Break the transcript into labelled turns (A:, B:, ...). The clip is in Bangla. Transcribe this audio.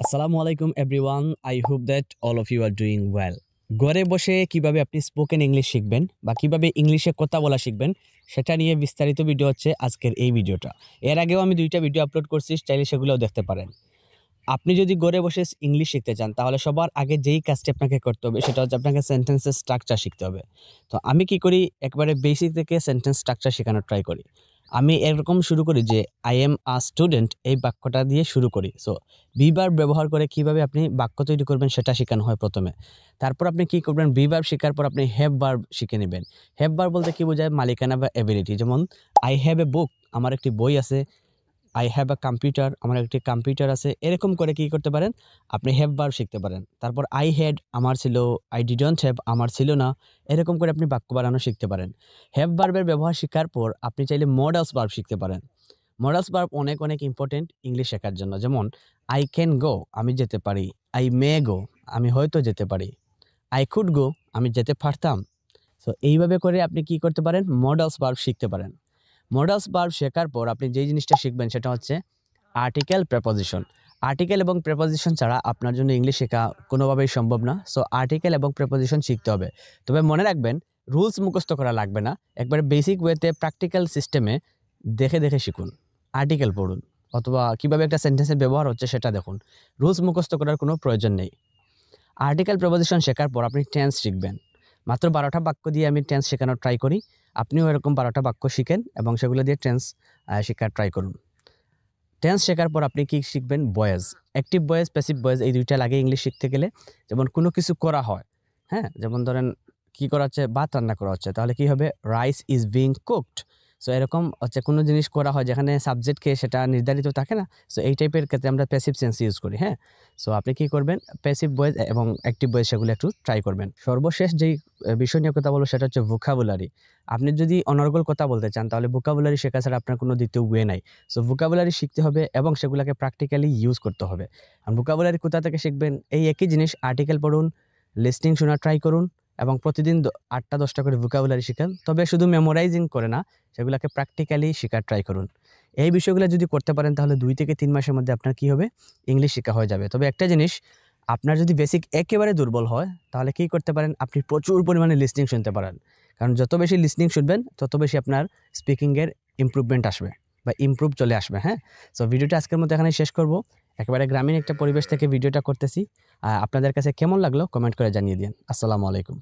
A: আসসালামু আলাইকুম everyone. I hope that all of you are doing well. ঘরে বসে কিভাবে আপনি স্পোকেন ইংলিশ শিখবেন বা কিভাবে ইংলিশে কথা বলা শিখবেন সেটা নিয়ে বিস্তারিত ভিডিও হচ্ছে আজকের এই ভিডিওটা। এর আগেও আমি 2টা ভিডিও আপলোড করছি, চাইলে সেগুলোও দেখতে পারেন। আপনি যদি ঘরে বসে ইংলিশ শিখতে চান তাহলে সবার আগে যেই কাজটি আপনাকে করতে হবে সেটা হচ্ছে আপনাকে সেন্টেন্সের স্ট্রাকচার শিখতে হবে। তো আমি কি করি, একবারে বেসিক থেকে সেন্টেন্স স্ট্রাকচার শেখানোর ট্রাই করি। আমি এরকম শুরু করি যে আই এম আ স্টুডেন্ট, এই বাক্যটা দিয়ে শুরু করি। সো বি ভার্ব ব্যবহার করে কিভাবে আপনি বাক্য তৈরি করবেন সেটা শেখানো হয় প্রথমে। তারপর আপনি কি করবেন, বি ভার্ব শেখার পর আপনি হ্যাভ ভার্ব শিখে নেবেন। হ্যাভ ভার্ব বলতে কি বোঝায়, মালিকানা বা এবিলিটি। যেমন আই হ্যাভ এ বুক, আমার একটি বই আছে। আই হ্যাভ আ কম্পিউটার, আমার একটি কম্পিউটার আছে। এরকম করে কি করতে পারেন, আপনি হ্যাভ ভার্ব শিখতে পারেন। তারপর আই হ্যাড, আমার ছিল। আই ডিডন্ট হ্যাভ, আমার ছিল না। এরকম করে আপনি বাক্য বানানো শিখতে পারেন। হ্যাভ ভার্বের ব্যবহার শেখার পর আপনি চাইলে মডালস ভার্ব শিখতে পারেন। মডালস ভার্ব অনেক অনেক ইম্পর্টেন্ট ইংলিশ শেখার জন্য। যেমন আই ক্যান গো, আমি যেতে পারি। আই মে গো, আমি হয়তো যেতে পারি। আই কুড গো, আমি যেতে পারতাম। সো এইভাবে করে আপনি কি করতে পারেন, মডালস ভার্ব শিখতে পারেন। মডালস ভার্ব শেখার পর আপনি যেই জিনিসটা শিখবেন সেটা হচ্ছে আর্টিকেল, প্রেপোজিশন। আর্টিকেল এবং প্রেপোজিশন ছাড়া আপনার জন্য ইংলিশ শেখা কোনোভাবেই সম্ভব না। সো আর্টিকেল এবং প্রেপোজিশন শিখতে হবে। তবে মনে রাখবেন, রুলস মুখস্থ করা লাগবে না। একবারে বেসিক ওয়েতে প্র্যাকটিক্যাল সিস্টেমে দেখে দেখে শিখুন। আর্টিকেল পড়ুন অথবা কিভাবে একটা সেন্টেন্সের ব্যবহার হচ্ছে সেটা দেখুন। রুলস মুখস্থ করার কোনো প্রয়োজন নেই। আর্টিকেল, প্রেপোজিশন শেখার পর আপনি টেন্স শিখবেন। মাত্র 12টা বাক্য দিয়ে আমি টেন্স শেখানোর ট্রাই করি। আপনিও এরকম 12টা বাক্য শিখেন এবং সেগুলো দিয়ে টেন্স শেখার ট্রাই করুন। টেন্স শেখার পর আপনি কি শিখবেন, voice. Active voice, passive voice, এই 2টা লাগে ইংলিশ শিখতে গেলে। যেমন কোনো কিছু করা হয়, হ্যাঁ, যেমন ধরেন কি করা হচ্ছে, ভাত রান্না করা হচ্ছে, তাহলে কি হবে, rice is being cooked. So এরকম হচ্ছে কোনো জিনিস করা হয় যেখানে সাবজেক্টকে সেটা নির্ধারিত থাকে না। সো এই টাইপের ক্ষেত্রে আমরা প্যাসিভ সেন্স ইউজ করি। হ্যাঁ, সো আপনি কি করবেন, প্যাসিভ ভয়েস এবং অ্যাক্টিভ ভয়েস সেগুলো একটু ট্রাই করবেন। সর্বশেষ যেই বিষয় নিয়ে কথা বলবো সেটা হচ্ছে ভোকাবুলারি। আপনি যদি অনর্গল কথা বলতে চান তাহলে ভোকাবুলারি শেখা ছাড়া আপনার কোনো দ্বিতীয় ওয়ে নাই। সো ভোকাবুলারি শিখতে হবে এবং সেগুলোকে প্র্যাকটিক্যালি ইউজ করতে হবে। আর ভোকাবুলারি কোথা থেকে শিখবেন, এই একই জিনিস, আর্টিকেল পড়ুন, লিসনিং শোনার ট্রাই করুন এবং প্রতিদিন 8টা 10টা করে ভোকাবুলারি শিখেন। তবে শুধু মেমোরাইজিং করে না, সেগুলোকে প্র্যাকটিক্যালি শেখার ট্রাই করুন। এই বিষয়গুলো যদি করতে পারেন তাহলে 2 থেকে 3 মাসের মধ্যে আপনার কি হবে, ইংলিশ শেখা হয়ে যাবে। তবে একটা জিনিস, আপনার যদি বেসিক একেবারে দুর্বল হয় তাহলে কি করতে পারেন, আপনি প্রচুর পরিমাণে লিসনিং শুনতে পারেন। কারণ যত বেশি লিসনিং শুনবেন তত বেশি আপনার স্পিকিংয়ের ইমপ্রুভমেন্ট আসবে বা ইমপ্রুভ চলে আসবে। হ্যাঁ, সো ভিডিওটা আজকের মতো এখানে শেষ করব। একেবারে গ্রামীণ একটা পরিবেশ থেকে ভিডিওটা করতেছি। আপনাদের কাছে কেমন লাগলো কমেন্ট করে জানিয়ে দিন। আসসালামু আলাইকুম।